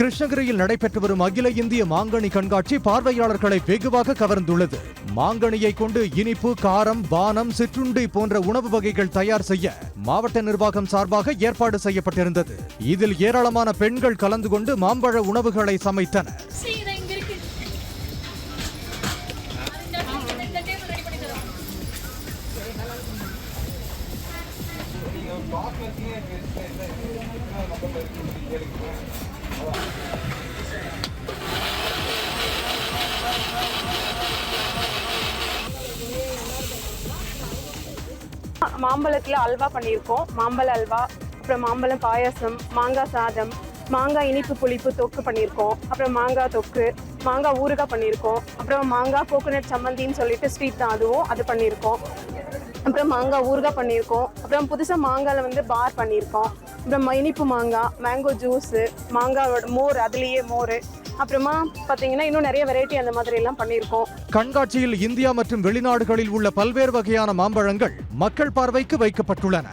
கிருஷ்ணகிரியில் நடைபெற்று வரும் அகில இந்திய மாங்கனி கண்காட்சி பார்வையாளர்களை வெகுவாக கவர்ந்துள்ளது. மாங்கனியை கொண்டு இனிப்பு, காரம், பானம், சிற்றுண்டி போன்ற உணவு வகைகள் தயார் செய்ய மாவட்ட நிர்வாகம் சார்பாக ஏற்பாடு செய்யப்பட்டிருந்தது. இதில் ஏராளமான பெண்கள் கலந்து கொண்டு மாம்பழ உணவுகளை சமைத்தனர். மாம்பழத்துல அல்வா பண்ணியிருக்கோம். மாம்பழ அல்வா, அப்புறம் மாம்பழம் பாயாசம், மாங்காய் சாதம், மாங்காய் இனிப்பு புளிப்பு தொக்கு பண்ணியிருக்கோம். அப்புறம் மாங்காய் தொக்கு, மாங்காய் ஊறுகாய் பண்ணியிருக்கோம். அப்புறம் மாங்காய் கோகோனட் சம்மந்தின்னு சொல்லிட்டு ஸ்வீட் தான், அது பண்ணியிருக்கோம். அப்புறம் மாங்காய் ஊறுகாய் பண்ணியிருக்கோம். அப்புறம் புதுசாக மாங்காயில் பார் பண்ணியிருக்கோம். அப்புறம் இனிப்பு மாங்காய், மேங்கோ ஜூஸு, மாங்காயோட மோர், அதுலேயே மோர், அப்புறமா பார்த்தீங்கன்னா இன்னும் நிறைய வெரைட்டி அந்த மாதிரி எல்லாம் பண்ணியிருக்கோம். கண்காட்சியில் இந்தியா மற்றும் வெளிநாடுகளில் உள்ள பல்வேறு வகையான மாம்பழங்கள் மக்கள் பார்வைக்கு வைக்கப்பட்டுள்ளன.